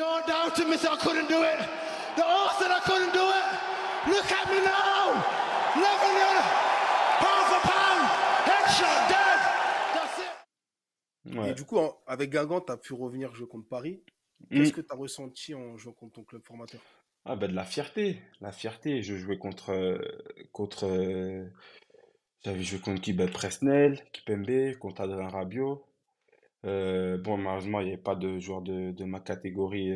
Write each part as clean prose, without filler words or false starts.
Don't doubt me, so I couldn't do it. The horse said I couldn't do it. Look at me now. Level it. Pound for pound. Headshot, dead. That's it. Et Ouais. du coup, avec Guingamp, tu as pu revenir jouer contre Paris. Hmm. Qu'est-ce que tu as ressenti en jouant contre ton club formateur? Ah bah de la fierté, la fierté. Je jouais contre j'avais joué contre qui? Bah, Presnel, Kipembe, contre Adrien Rabiot. Bon, malheureusement, il n'y avait pas de joueurs de ma catégorie,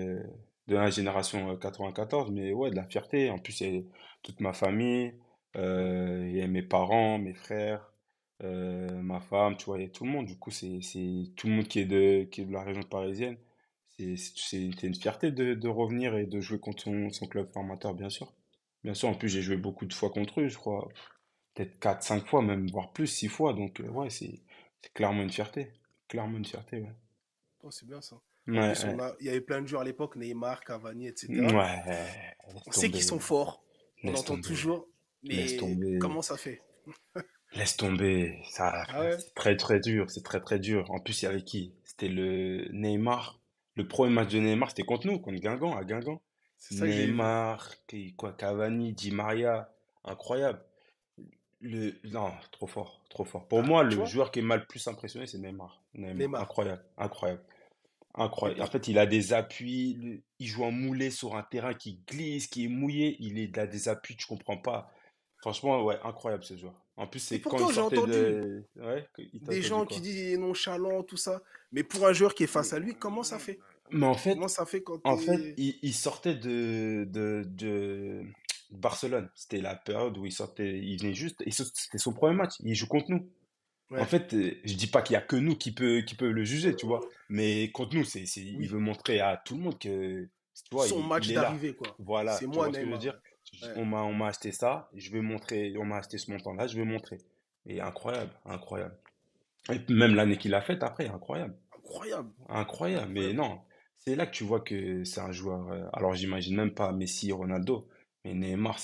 de la génération 94, mais ouais, de la fierté. En plus, il y avait toute ma famille, Hmm. il y avait mes parents, mes frères, ma femme, tu vois, il y a tout le monde. Du coup, c'est tout le monde qui est de la région parisienne. C'est une fierté de revenir et de jouer contre son club formateur, bien sûr. Bien sûr, en plus, j'ai joué beaucoup de fois contre eux, je crois. Peut-être 4 5 fois, même, voire plus, 6 fois. Donc, ouais, c'est clairement une fierté. Clairement une fierté, ouais. Oh, c'est bien ça. En Ouais, plus, ouais. il y avait plein de joueurs à l'époque, Neymar, Cavani, etc. Ouais, laisse On sait qu'ils tomber, sont forts. On laisse entend tomber, toujours. laisse Mais tomber, comment ça fait? laisse tomber. Ça, Ah ouais? c'est très très dur, c'est très très dur. En plus, il y avait qui? C'était le Neymar. Le premier match de Neymar, c'était contre nous, contre Guingamp, à Guingamp. C'est ça que j'ai vu. Neymar, quoi, Cavani, Di Maria, incroyable. Non, trop fort, trop fort. Pour Ah, moi, tu le vois? joueur qui m'a le plus impressionné, c'est Neymar. Neymar, Neymar. incroyable, incroyable. Et Incroyable. En pour... fait, il a des appuis, il joue en moulé sur un terrain qui glisse, qui est mouillé. Il a des appuis, tu comprends pas. Franchement, ouais, incroyable ce joueur. En plus, Et c'est quand il pourtant, j'ai sortait entendu de. Ouais, il t'a des entendu gens qui quoi? disent il est nonchalant, tout ça. Mais pour un joueur qui est face à lui, comment ça fait? Mais Comment ça fait quand t'es... il sortait de Barcelone. C'était la période où il sortait, il venait juste, et c'était son premier match. Il joue contre nous. En Ouais, fait, je dis pas qu'il y a que nous qui peut le juger, tu vois. Mais contre nous, il oui. veut montrer à tout le monde que, tu vois, Son il match est là. d'arrivée, quoi. C'est Voilà, tu moi, vois ce que je veux Neymar, dire? ouais. Ouais. On m'a acheté ça, je vais montrer, on m'a acheté ce montant-là, je vais montrer. Et incroyable, incroyable. Et puis même l'année qu'il a faite après, incroyable. Incroyable. Incroyable, mais Incroyable. non. C'est là que tu vois que c'est un joueur. Alors j'imagine même pas Messi, Ronaldo, mais Neymar,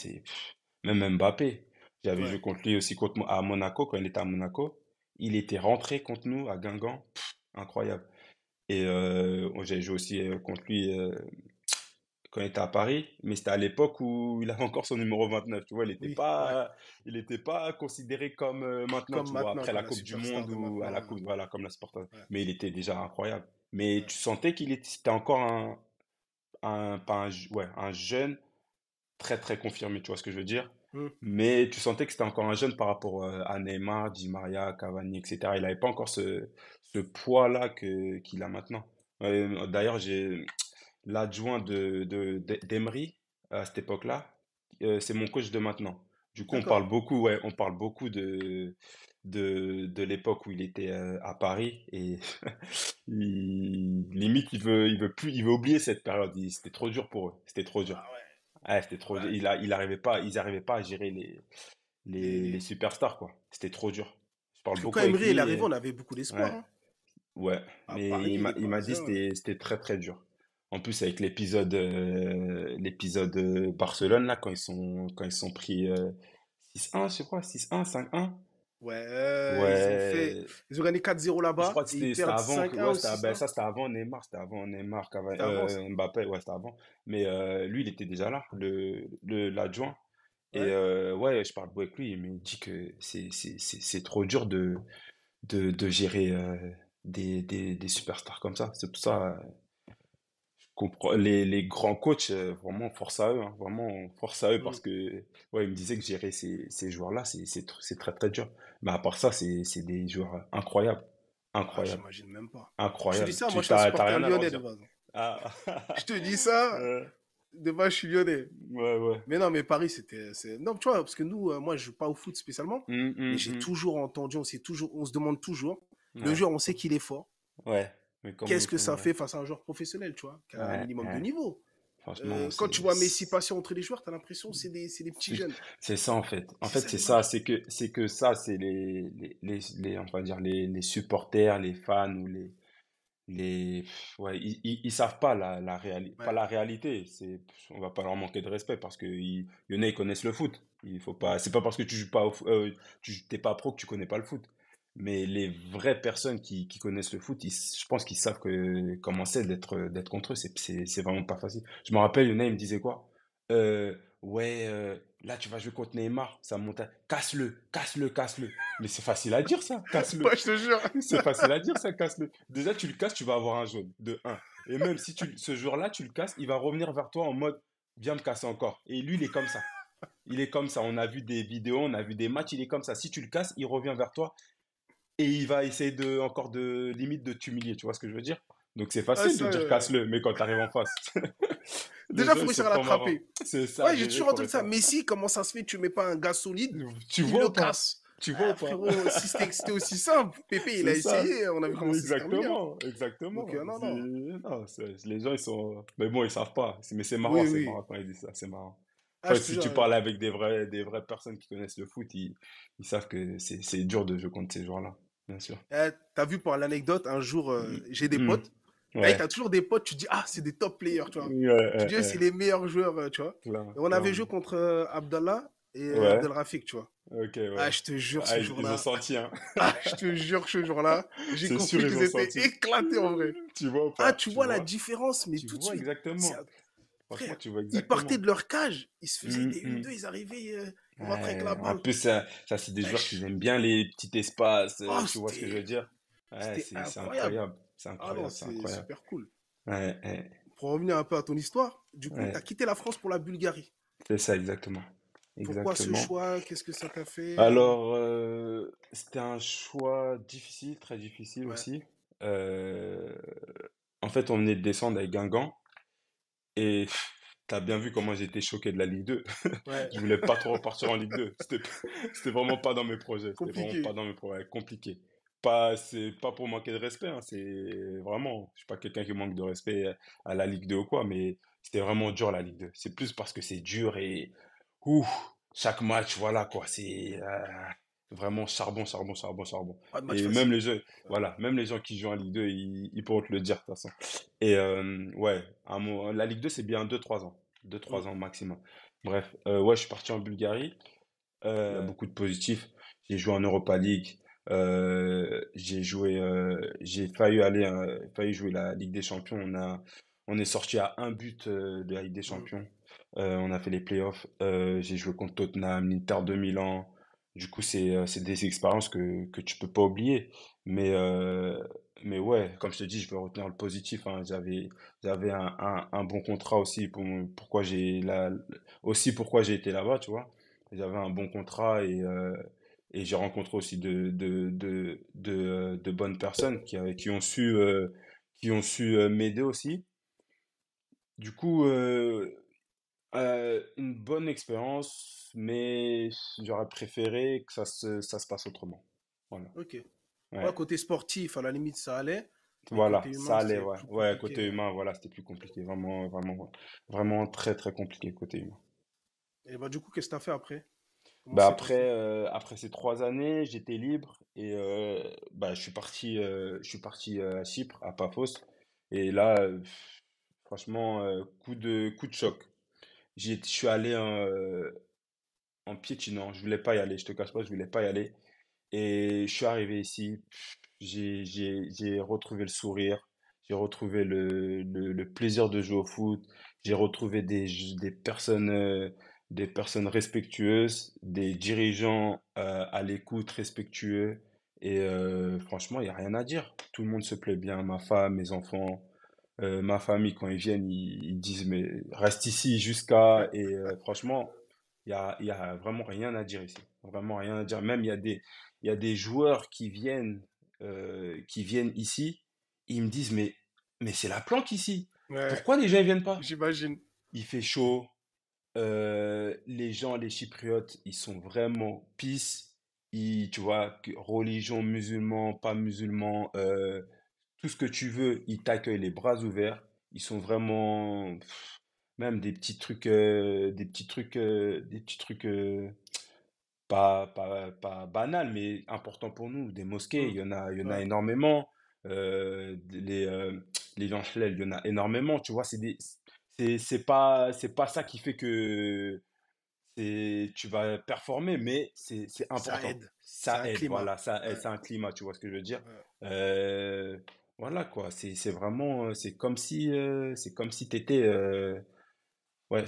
même Mbappé. J'avais joué Ouais. contre lui aussi à Monaco, quand il était à Monaco. Il était rentré contre nous à Guingamp. Incroyable. Et j'avais joué aussi contre lui quand il était à Paris, mais c'était à l'époque où il avait encore son numéro 29. Tu vois, Oui, ouais. il était pas considéré comme maintenant, Comme tu vois, maintenant, après quoi, la la Coupe du Monde superstar de ou à maintenant. la Coupe, voilà, comme la Sport. Ouais, Mais il était déjà incroyable. Mais ouais. tu sentais c'était encore pas ouais, un jeune très très confirmé, tu vois ce que je veux dire? Hmm. Mais tu sentais que c'était encore un jeune par rapport à Neymar, Di Maria, Cavani, etc. Il n'avait pas encore ce poids-là qu'il a maintenant. D'ailleurs, j'ai l'adjoint d'Emery à cette époque-là, c'est mon coach de maintenant. Du coup, D'accord. on parle beaucoup de l'époque où il était à Paris et limite il veut oublier cette période. C'était trop dur pour eux. C'était trop dur. Ah ouais. Ouais, c'était trop dur. Ouais. Ils arrivaient pas à gérer les Les... superstars, quoi. C'était trop dur. Je parle Parce que quand beaucoup avec Emery est lui arrivé, et, on avait beaucoup d'espoir, ouais, hein. ouais. À Mais Paris, les il m'a dit Parisiens. c'était très très dur. En plus avec l'épisode Barcelone là quand ils sont pris 6-1, je sais quoi, 6-1, 5-1. Ouais, ils ont fait. Ouais, Ils ont gagné 4-0 je là-bas crois que et ils c'était perdent avant que 5-1 ouais, ou 6-1. ça c'était avant Neymar, C'était avant ça. Mbappé, ouais, c'était avant. Mais lui il était déjà là, le l'adjoint. Et Ouais. ouais, je parle beaucoup avec lui, il me dit que c'est trop dur de gérer des superstars comme ça. C'est pour ça, je comprends. Les grands coachs, vraiment, force à eux, hein, vraiment, force à eux Hmm. parce que, ouais, il me disait que gérer ces joueurs-là, c'est très très dur. Mais à part ça, c'est des joueurs incroyables, Ah, incroyables, j'imagine même pas. Je te dis incroyables. ça, moi je suis un T'as supporter rien à leur lyonnais de dire. base. Ah, Je te dis ça, ouais, de base je suis lyonnais. ouais, ouais. Mais non, mais Paris, Non, tu vois, parce que nous, moi, je joue pas au foot spécialement, mais j'ai Hum. toujours entendu, on se demande toujours, le Ouais, joueur, on sait qu'il est fort. ouais. Mais comment Qu'est-ce ils que font, ça ouais. fait face à un joueur professionnel, tu vois, qui a un Ouais, minimum de ouais. niveau. Franchement, Quand tu vois Messi passer entre les joueurs, t'as l'impression que c'est des petits C'est jeunes. c'est ça en fait. En C'est fait, ça c'est ça. l'image. C'est que ça, c'est on va dire les supporters, les fans ou ouais, ils savent pas la réalité, pas Ouais. la réalité. On va pas leur manquer de respect parce que il y en a, ils connaissent le foot. Il faut pas, c'est pas parce que tu joues pas t'es pas pro que tu connais pas le foot. Mais les vraies personnes qui connaissent le foot, je pense qu'ils savent comment c'est d'être contre eux. C'est vraiment pas facile. Je me rappelle, il y en a, il me disait quoi? Ouais, là, tu vas jouer contre Neymar, ça monte. Casse-le, casse-le, casse-le. Mais c'est facile à dire, ça, casse-le. Ouais, je te jure. C'est facile à dire, ça, casse-le. Déjà, tu le casses, tu vas avoir un jaune, de un. Et même si ce jour-là, tu le casses, il va revenir vers toi en mode, viens me casser encore. Et lui, il est comme ça. Il est comme ça. On a vu des vidéos, on a vu des matchs, il est comme ça. Si tu le casses, il revient vers toi et il va essayer encore de limite de t'humilier. Tu vois ce que je veux dire? Donc c'est Ah, facile de ça, dire casse-le, mais quand tu arrives en face, les déjà, gens faut ils réussir à sont pas marrants. l'attraper. C'est ça, Ouais, j'ai déjà il toujours faut entendu réussir. ça. Messi, comment ça se fait? Tu mets pas un gars solide Tu qui vois le ou pas? casse. Tu vois ou Ah, pas? frérot, si c'était aussi simple, Pépé, il a C'est ça. essayé. On a vu comment ça s'est terminé, hein. Exactement, exactement. Donc, non, non. Non, les gens ils sont. Mais bon, ils savent pas. Mais Oui, c'est oui. marrant quand ils disent ça, c'est marrant. Ah, Après, je te si jure. tu parles avec des vraies personnes qui connaissent le foot, ils savent que c'est dur de jouer contre ces joueurs-là, bien sûr. T'as vu pour l'anecdote, un jour, Mm, j'ai des mm. potes. Et Ouais. t'as toujours des potes, tu dis, ah, c'est des top players, tu vois. Ouais, Tu dis, c'est les meilleurs joueurs, tu vois. Et on avait joué clairement. contre Abdallah et Ouais, Abdelrafik, tu vois. ok, Ah, ouais. je te jure, Ah, ce ils ont jour-là. senti, hein. Ah, je te jure, ce jour-là, j'ai C'est sûr, compris ils qu'ils ont étaient senti. éclatés en vrai. Tu vois ou Ah, pas? tu Tu vois la vois? différence, mais Tu tout de vois suite. C'est exactement. Franchement, frère, tu vois ils partaient exactement. de leur cage, ils se faisaient Hum, des hum. 1-2, ils arrivaient, ils rentraient avec Ouais, la en balle. plus, ça c'est des joueurs qui Wesh. aiment bien les petits espaces, Oh, tu vois ce que je veux dire? Ouais, c'était c'est incroyable. incroyable. C'est Ah non, incroyable, c'est c'est incroyable. super cool. Ouais, ouais, Pour revenir un peu à ton histoire, du coup, tu as ouais. quitté la France pour la Bulgarie. C'est ça, exactement. Pourquoi ce Exactement. choix? Qu'est-ce que ça t'a fait? Alors, c'était un choix difficile, très difficile Ouais, aussi. Euh, En fait, on venait de descendre avec Guingamp et t'as bien vu comment j'étais choqué de la Ligue 2. ouais, Je voulais pas trop repartir en Ligue 2. C'était vraiment pas dans mes projets. C'était vraiment pas compliqué. dans mes projets. Compliqué. C'est pas pour manquer de respect, hein, c'est vraiment, je suis pas quelqu'un qui manque de respect à la Ligue 2 ou quoi, mais c'était vraiment dur la Ligue 2. C'est plus parce que c'est dur et ouf, chaque match, voilà quoi, c'est vraiment charbon, charbon, charbon, charbon. Pas de match Et même facile. les gens, voilà, même les gens qui jouent en Ligue 2, ils pourront te le dire de toute façon. Et ouais, la Ligue 2, c'est bien 2 3 ans. deux Mm. trois ans maximum. Bref, ouais, je suis parti en Bulgarie. Il y a beaucoup de positifs. J'ai joué en Europa League. J'ai failli jouer la Ligue des Champions. On est sorti à un but de la Ligue des Mm. Champions. On a fait les playoffs. J'ai joué contre Tottenham, l'Inter de Milan. Du coup, c'est des expériences que tu peux pas oublier. Mais, euh, mais ouais, comme je te dis, je veux retenir le positif, hein. J'avais un bon contrat aussi pourquoi j'ai été là-bas, tu vois. J'avais un bon contrat et j'ai rencontré aussi de bonnes personnes qui ont su m'aider aussi. Du coup, une bonne expérience, mais j'aurais préféré que ça se passe autrement. Voilà. Ok. Ouais, Ouais. côté sportif, à la limite, ça allait. Mais Voilà, côté ça humain, allait, c'est ouais. plus Ouais, compliqué. côté humain, voilà, c'était plus compliqué. Vraiment, vraiment, vraiment très, très compliqué côté humain. Et bah, du coup, qu'est-ce que t'as fait après? Comment Bah c'est après, passé? après ces 3 années, j'étais libre et bah je suis parti à Chypre, à Paphos. Et là, franchement, coup de choc. Je suis allé en piétinant. Je voulais pas y aller. Je te cache pas, je voulais pas y aller. Et je suis arrivé ici. J'ai retrouvé le sourire. J'ai retrouvé le plaisir de jouer au foot. J'ai retrouvé des personnes respectueuses, des dirigeants à l'écoute, respectueux. Et franchement, il n'y a rien à dire. Tout le monde se plaît bien. Ma femme, mes enfants, ma famille, quand ils viennent, ils disent, mais reste ici jusqu'à... Et franchement, il y a vraiment rien à dire ici. Vraiment rien à dire. Même il y a des joueurs qui viennent ici, ils me disent, mais c'est la planque ici. Ouais, Pourquoi les gens ne viennent pas? j'imagine. Il fait chaud. Les gens, les Chypriotes, ils sont vraiment peace. Tu vois, religion, musulman, pas musulman, tout ce que tu veux, ils t'accueillent les bras ouverts. Ils sont vraiment, même des petits trucs pas banals, mais importants pour nous. Des mosquées, Mm. il y en a Ouais. énormément. Les Yanchlel, il y en a énormément. Tu vois, c'est pas ça qui fait que tu vas performer, mais c'est Ça important. aide. C'est Ça un aide, climat. voilà, ça aide, Ouais, c'est un climat, tu vois ce que je veux dire? ouais. Euh, voilà quoi, c'est vraiment, c'est comme si t'étais, ouais,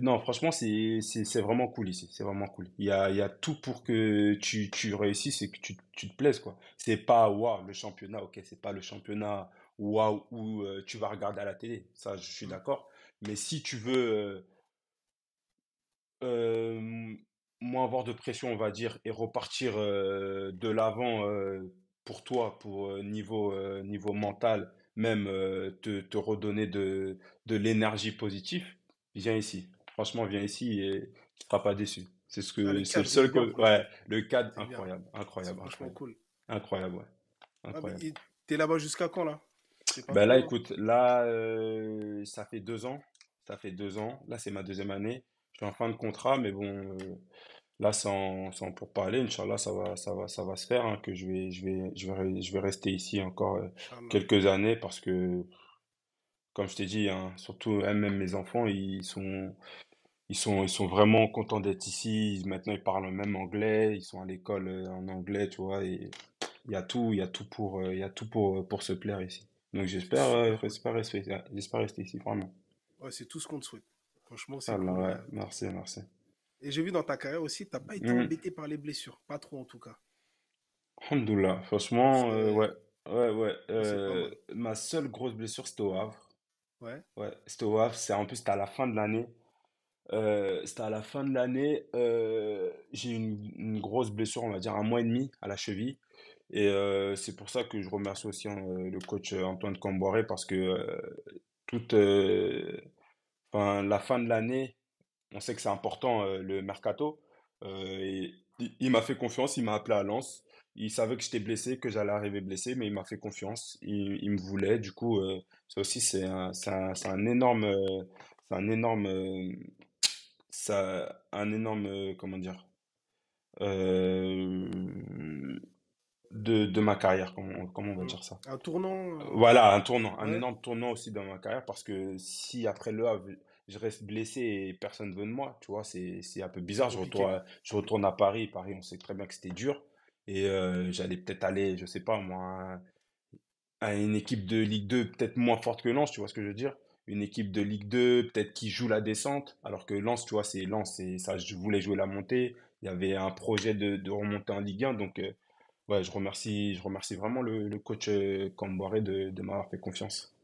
non, franchement, c'est vraiment cool ici, c'est vraiment cool. Il y a tout pour que tu réussisses et que tu te plaises quoi. C'est pas waouh le championnat, ok, c'est pas le championnat waouh où tu vas regarder à la télé, ça je suis Mm. d'accord. Mais si tu veux euh, moins avoir de pression, on va dire, et repartir de l'avant pour toi, pour niveau mental, même te redonner de l'énergie positive, viens ici. Franchement, viens ici et tu seras pas déçu. Ah, le C'est le cadre, il est seul bien, ouais, franchement. le cadre C'est bien. incroyable, C'est incroyable, franchement incroyable, cool. incroyable, ouais, Ah, mais incroyable. t'es là-bas jusqu'à quand, là? C'est pas Ben là, trop, hein? écoute, là, ça fait 2 ans, ça fait 2 ans. Là, c'est ma deuxième année. Je suis en fin de contrat, mais bon. Là, sans pourparler, Inch'Allah, ça va se faire, hein, que je vais rester ici encore Inch'Allah. quelques années parce que, comme je t'ai dit, hein, surtout même mes enfants, ils sont vraiment contents d'être ici. Maintenant, ils parlent même anglais, ils sont à l'école en anglais, tu vois, et il y a tout pour se plaire ici. Donc, C'est super cool. j'espère rester ici, vraiment. Ouais, c'est tout ce qu'on te souhaite. Franchement, c'est Inch'Allah, cool. ouais, merci, merci. Et j'ai vu dans ta carrière aussi, t'as pas été Mhm. embêté par les blessures. Pas trop, en tout cas. Alhamdoulilah, franchement, ouais, C'est ouais. c'est pas mal. Ma seule grosse blessure, c'était au Havre. Ouais. Ouais, c'était au Havre. En plus, c'était à la fin de l'année. C'était à la fin de l'année. J'ai eu une grosse blessure, on va dire, 1 mois et demi à la cheville. Et c'est pour ça que je remercie aussi le coach Antoine Camboire parce que toute, enfin, la fin de l'année, on sait que c'est important le mercato. Et il m'a fait confiance, il m'a appelé à Lens. Il savait que j'étais blessé, que j'allais arriver blessé, mais il m'a fait confiance. Il me voulait. Du coup, ça aussi, c'est un énorme, c'est un énorme, un énorme, comment dire, euh, de ma carrière, comment on va Hmm. dire ça. Un tournant. Voilà, un tournant, un Ouais. énorme tournant aussi dans ma carrière parce que si après le Havre, je reste blessé et personne veut de moi, tu vois, c'est un peu C'est bizarre. compliqué. Je retourne à Paris. Paris, on sait très bien que c'était dur. Et j'allais peut-être aller, je sais pas moi, à une équipe de Ligue 2 peut-être moins forte que Lens, tu vois ce que je veux dire? Une équipe de Ligue 2 peut-être qui joue la descente, alors que Lens, tu vois, c'est Lens, c'est ça, je voulais jouer la montée. Il y avait un projet de remonter en Ligue 1, donc ouais, je remercie vraiment le coach Camboire de m'avoir fait confiance.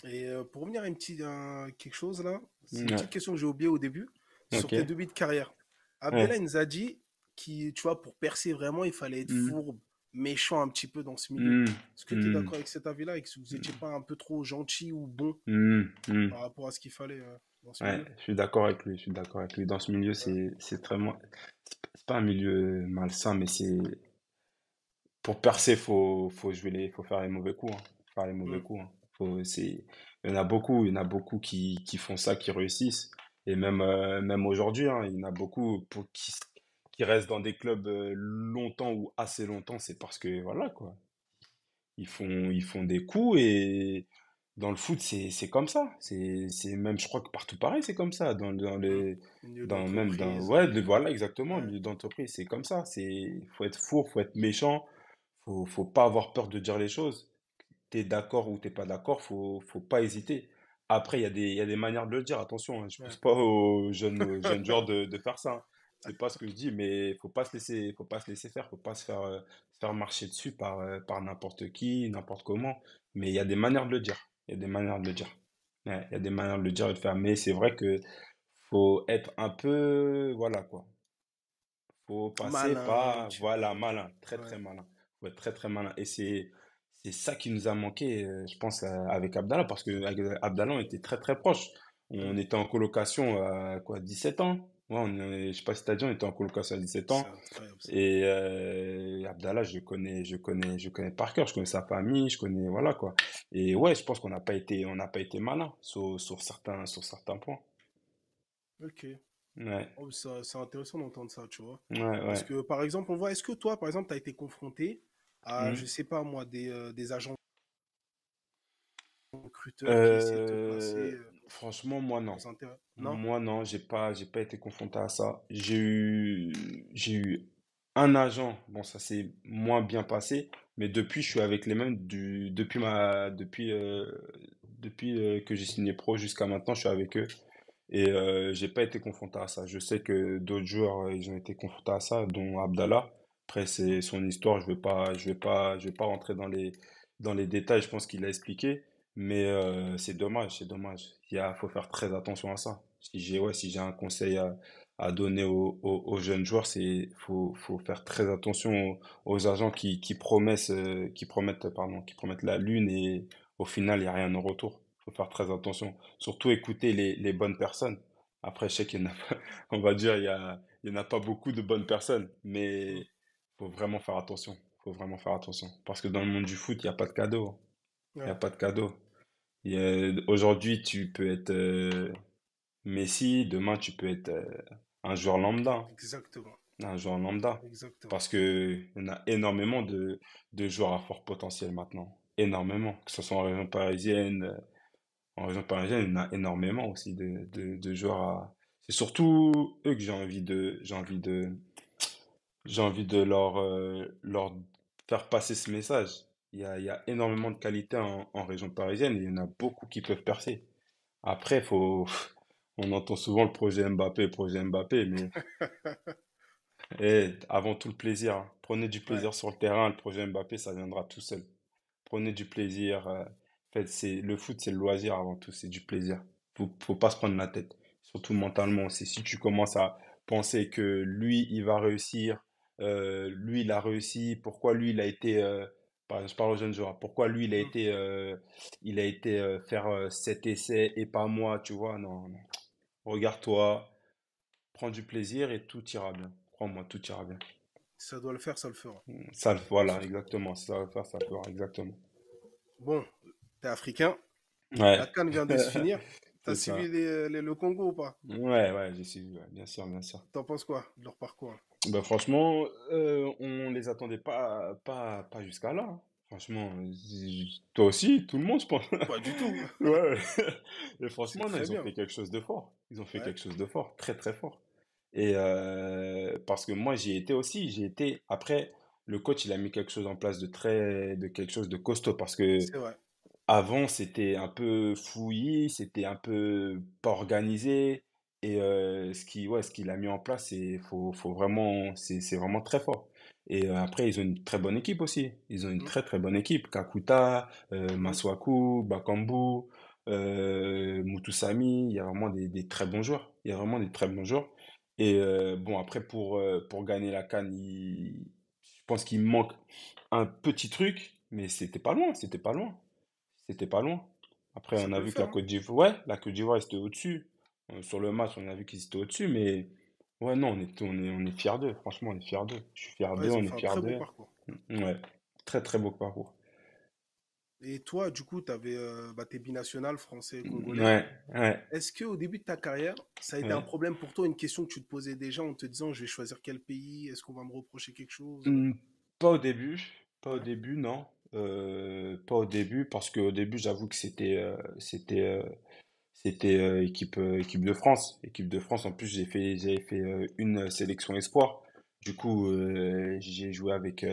Et pour revenir à quelque chose là, c'est une petite Ouais, question que j'ai oubliée au début sur ok, tes débuts de carrière. Abdallah ouais. il nous a dit qui, tu vois, pour percer vraiment, il fallait être Hmm, fourbe, méchant un petit peu dans ce milieu. hmm, Est-ce que tu es hmm, d'accord avec cet avis-là et que vous n'étiez pas un peu trop gentil ou bon hmm. par rapport à ce qu'il fallait dans ce Ouais, milieu? je suis d'accord avec lui, je suis d'accord avec lui. Dans ce milieu, Ouais. c'est c'est pas un milieu malsain, mais pour percer, faut faire les mauvais coups, hein. Faut faire les mauvais Mm. coups, hein. Il y en a beaucoup qui font ça, qui réussissent. Et même aujourd'hui, hein, il y en a beaucoup qui restent dans des clubs longtemps ou assez longtemps, c'est parce que, voilà, quoi. Ils font des coups et dans le foot, c'est comme ça. Même, je crois que partout pareil, c'est comme ça. Mm. Milieu Même d'entreprise. ouais, voilà, exactement, le Ouais. milieu d'entreprise, c'est comme ça. Faut être four, faut être méchant, faut pas avoir peur de dire les choses. T'es d'accord ou t'es pas d'accord, faut pas hésiter. Après, il y a des manières de le dire, attention, hein, je pousse Ouais. pas aux jeunes joueurs de faire ça, hein. C'est pas ce que je dis, mais faut pas se laisser faire, faut pas se faire marcher dessus par n'importe qui, n'importe comment. Mais il y a des manières de le dire. Il y a des manières de le dire. Ouais, il y a des manières de le dire et de faire. Mais c'est vrai que faut être un peu, voilà quoi. Faut passer Malin, par, tu voilà, vois. malin, très Ouais. très malin. Faut être très très malin. Et c'est ça qui nous a manqué, je pense, avec Abdallah, parce que avec Abdallah, on était très très proches. On Mm. était en colocation à quoi, 17 ans? Ouais, je sais pas si t'as dit, on était en colocation à 17 C'est ans. incroyable ça. Et Abdallah, je connais par cœur, je connais sa famille, je connais, voilà quoi. Et ouais, je pense on n'a pas été malin sur certains points. Ok. Ouais, Oh, c'est intéressant d'entendre ça, tu vois. ouais, Parce ouais. que, par exemple, on voit, est-ce que toi, par exemple, tu as été confronté à, je Hmm. sais pas moi, des agents recruteurs qui essaient de te Euh, placer. Franchement, moi non. Sans intérêt? Non? Moi non, j'ai pas été confronté à ça. J'ai eu un agent. Bon, ça s'est moins bien passé, mais depuis, je suis avec les mêmes depuis que j'ai signé pro jusqu'à maintenant, je suis avec eux. Et j'ai pas été confronté à ça. Je sais que d'autres joueurs, ils ont été confrontés à ça, dont Abdallah. Après, c'est son histoire. Je vais pas rentrer dans les détails. Je pense qu'il a expliqué. Mais c'est dommage, c'est dommage. Faut faire très attention à ça. Si j'ai un conseil à donner aux jeunes joueurs, faut faire très attention aux agents qui promettent la lune et au final, il n'y a rien en retour. Faut faire très attention. Surtout écouter les bonnes personnes. Après, je sais qu'il y en a pas, on va dire, il y en a pas beaucoup de bonnes personnes, Mm. mais faut vraiment faire attention. Faut vraiment faire attention. Parce que dans le monde du foot, il n'y a pas de cadeau. Il n'y a Ouais, pas de cadeau. Aujourd'hui, tu peux être Messi, demain, tu peux être un joueur lambda. exactement. Un joueur lambda. Exactement. Parce que il y en a énormément de joueurs à fort potentiel maintenant. Énormément. Que ce soit en région parisienne, en région parisienne, il y en a énormément aussi de joueurs à... C'est surtout eux que j'ai envie de leur faire passer ce message. Il y a énormément de qualité en région parisienne et il y en a beaucoup qui peuvent percer. Après, on entend souvent le projet Mbappé, mais avant tout le plaisir, hein. Prenez du Ouais, plaisir sur le terrain, le projet Mbappé, ça viendra tout seul. Prenez du plaisir. Le foot, c'est le loisir avant tout, c'est du plaisir. Faut pas se prendre la tête, surtout mentalement. C'est si tu commences à penser que lui, il va réussir, lui, il a réussi, pourquoi lui, il a été, je parle aux jeunes joueurs, pourquoi lui, mm, il a été faire cet essai et pas moi, tu vois, non, non. Regarde-toi, prends du plaisir et tout ira bien. Crois-moi, tout ira bien. ça doit le faire, ça le fera. Voilà, exactement. Si ça va faire, ça fera, exactement. Bon, t'es africain. La Ouais, CAN vient de se finir. T'as c'est suivi ça. le Congo ou pas? Ouais, j'ai suivi, ouais, bien sûr, bien sûr. T'en penses quoi de leur parcours? Bah, franchement, on les attendait pas jusqu'à là, hein. Franchement, toi aussi, tout le monde, je pense. Pas du tout. Ouais. Et C'est franchement, non, très ils ont bien. fait quelque chose de fort. Ils ont fait Ouais. quelque chose de fort, très très fort. Et parce que moi, j'y étais aussi. J'y étais. Après, le coach, il a mis quelque chose en place de quelque chose de costaud parce que C'est vrai. avant, c'était un peu fouillis, c'était un peu pas organisé. Et ce qu'il a mis en place, c'est vraiment très fort. Et après, ils ont une très bonne équipe aussi. Ils ont une Mm, très très bonne équipe. Kakuta, mhm. Masuaku, Bakambu, Mutusami. Il y a vraiment des très bons joueurs. Il y a vraiment des très bons joueurs. Et bon, après, pour gagner la CAN, je pense qu'il manque un petit truc, mais c'était pas loin, c'était pas loin. C'était pas loin. Après, Ça on peut a le vu que faire, la hein. Côte d'Ivoire, ouais, la Côte d'Ivoire, c'était au-dessus. Sur le match, on a vu qu'ils étaient au-dessus, mais ouais, non, on est fiers d'eux. Franchement, on est fiers d'eux. Je suis fier Ouais, d'eux, ils ont on fait est un fiers très beau d'eux. parcours. Ouais, très très beau parcours. Et toi, du coup, t'es binational français et congolais. Ouais, ouais, Est-ce que au début de ta carrière, ça a été un ouais. problème pour toi, une question que tu te posais déjà en te disant, je vais choisir quel pays? Est-ce qu'on va me reprocher quelque chose? Hmm, pas au début, pas au Ouais. début, non. Pas au début, parce qu'au début, j'avoue que c'était équipe de France. Équipe de France, en plus, j'avais fait une sélection espoir. Du coup, j'ai joué avec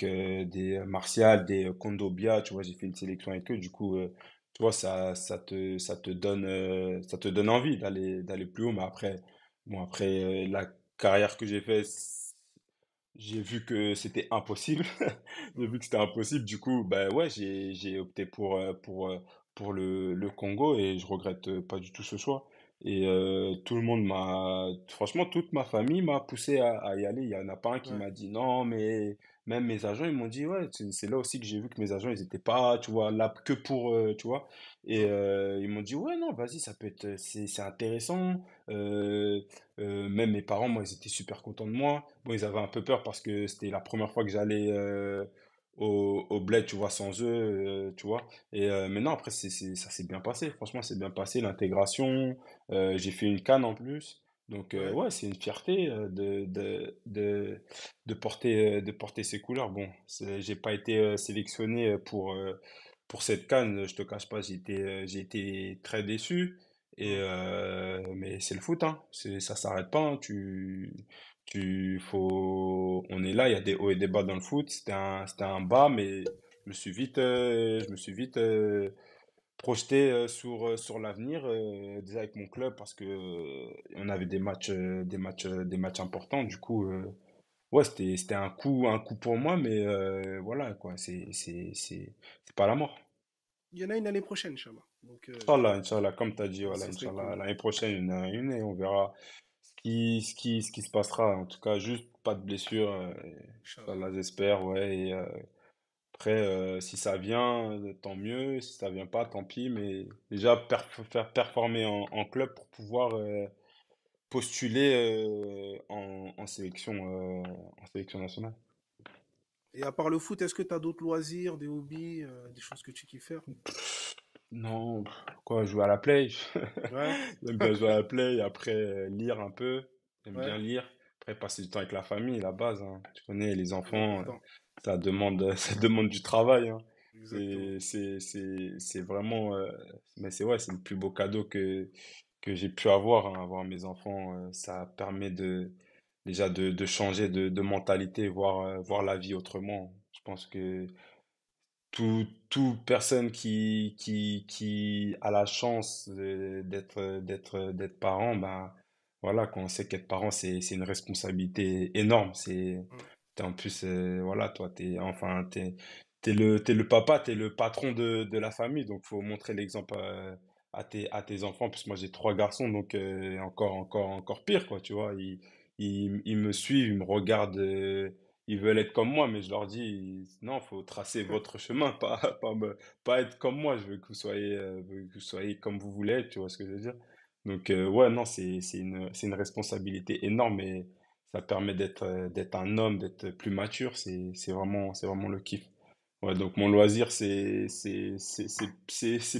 des Martial, des Kondobia, tu vois, j'ai fait une sélection avec eux. Du coup, tu vois, ça te donne envie d'aller plus haut. Mais après, bon, après la carrière que j'ai fait, j'ai vu que c'était impossible. J'ai Mm. vu que c'était impossible. Du coup, bah ouais, j'ai opté pour le Congo et je regrette pas du tout ce choix. Et franchement, toute ma famille m'a poussé à y aller. Il y en a pas un qui Ouais. m'a dit non, mais même mes agents, ils m'ont dit ouais, c'est là aussi que j'ai vu que mes agents, ils étaient pas, tu vois, là que pour, tu vois. Et Mm. ils m'ont dit ouais, non, vas-y, c'est intéressant. Euh, Même mes parents, moi, ils étaient super contents de moi. Bon, ils avaient un peu peur parce que c'était la première fois que j'allais au bled, tu vois, sans eux, tu vois. Et maintenant, après, ça s'est bien passé. Franchement, c'est bien passé. L'intégration, j'ai fait une canne en plus. Donc, Ouais. ouais, c'est une fierté de porter ces couleurs. Bon, j'ai pas été sélectionné pour cette CAN, je te cache pas, j'ai été très déçu. Hmm. Mais c'est le foot, hein. Ça s'arrête pas, hein. On est là, il y a des hauts et des bas dans le foot. C'était un bas, mais je me suis vite projeté sur l'avenir, déjà avec mon club, parce que on avait des matchs importants. Du coup, ouais, c'était un coup pour moi, mais voilà, quoi. C'est pas la mort. Il y en a une année prochaine, Inch'Allah. Donc, Inch'Allah, comme tu as dit, voilà, ce serait Inch'Allah, cool. l'année prochaine, il y en a une et on verra ce qui se passera. En tout cas, juste pas de blessure, Inch'Allah. Inch'Allah, j'espère, ouais. Et après, si ça vient, tant mieux. Si ça vient pas, tant pis. Mais déjà, faire performer club pour pouvoir postuler en sélection nationale. Et à part le foot, est-ce que tu as d'autres loisirs, des hobbies, des choses que tu kiffes faire? Non, quoi, jouer à la play. Ouais, J'aime bien jouer à la play. Après, lire un peu. J'aime ouais, bien lire. Après, passer du temps avec la famille, la base, hein. Tu connais, les très enfants, important. ça demande du travail, hein. Exactement. C'est vraiment, mais c'est ouais, c'est le plus beau cadeau que j'ai pu avoir, hein. Avoir mes enfants, ça permet déjà de changer de mentalité, voir la vie autrement. Je pense que tout personne qui a la chance d'être parent, ben voilà, quand on sait qu'être parent, c'est une responsabilité énorme. Mm. T'es en plus, voilà, toi, t'es le papa, t'es le patron de la famille, donc faut montrer l'exemple à tes enfants. Parce que moi, j'ai trois garçons, donc encore pire, quoi, tu vois. Ils me suivent, ils me regardent. Ils veulent être comme moi, mais je leur dis, non, faut tracer votre chemin, pas être comme moi. Je veux que vous soyez comme vous voulez être, tu vois ce que je veux dire? Donc, ouais, non, c'est une responsabilité énorme et ça permet d'être un homme, d'être plus mature. C'est vraiment le kiff. Ouais, donc mon loisir, c'est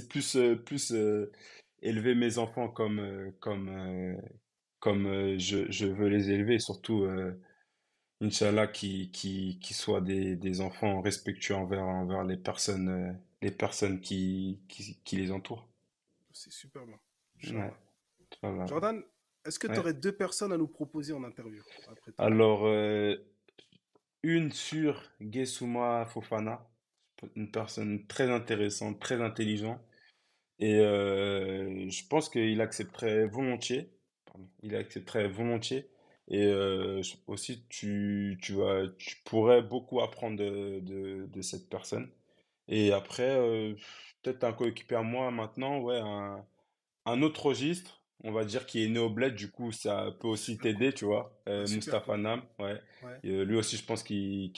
plus élever mes enfants comme je veux les élever, surtout, Inch'Allah, qui soient des enfants respectueux envers les personnes qui les entourent. C'est super bien. Ouais, Inch'Allah. Inch'Allah. Jordan, est-ce que tu Ouais. aurais deux personnes à nous proposer en interview après toi? Alors, une sur Guessouma Fofana, une personne très intéressante, très intelligente, et je pense qu'il accepterait volontiers. Pardon, il accepterait volontiers. Et aussi, tu pourrais beaucoup apprendre de cette personne. Et après, peut-être un coéquipier à moi maintenant, ouais, un autre registre, on va dire, qui est né au bled, du coup, ça peut aussi Super cool. t'aider, tu vois. Ouais, super Mustapha cool. Nam, ouais. Ouais. Et, lui aussi, je pense qu'il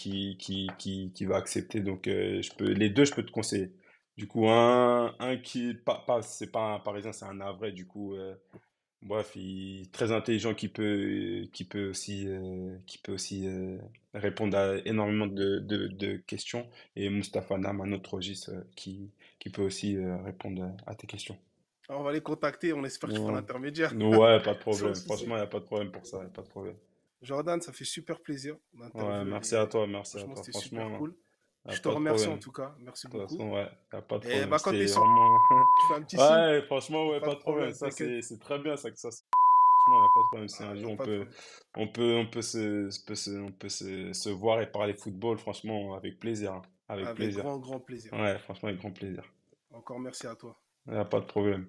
va accepter. Donc, les deux, je peux te conseiller. Du coup, un qui, c'est pas un Parisien, c'est un Havrais, du coup, bref, très intelligent, qui peut aussi répondre à énormément de questions. Et Mustapha Nam, un autre registre, qui peut aussi répondre à tes questions. Alors, on va les contacter, on espère que tu feras Ouais, l'intermédiaire. ouais, pas de Sans problème. souci. Franchement, il n'y a pas de problème pour ça, y a pas de problème. Jordan, ça fait super plaisir. Ouais, L'interview, elle est... merci à Franchement, toi. c'était super Franchement, cool. y a Je te pas de remercie en problème. tout cas. Merci De toute beaucoup. façon, ouais, y a pas de Et problème. bah, quand tu es C'était sur, vraiment. tu fais un petit signe. Ouais, franchement, ouais, Pas pas de de problème. problème, Ça, t'inquiète. c'est très bien, ça, que ça. Franchement, y a pas de problème. Si Ah, un y a jour pas de problème. on peut se voir et parler football, franchement, avec plaisir, hein. Avec Avec plaisir. grand, grand plaisir. Ouais, franchement, avec grand plaisir. Encore merci à toi. Y a pas de problème.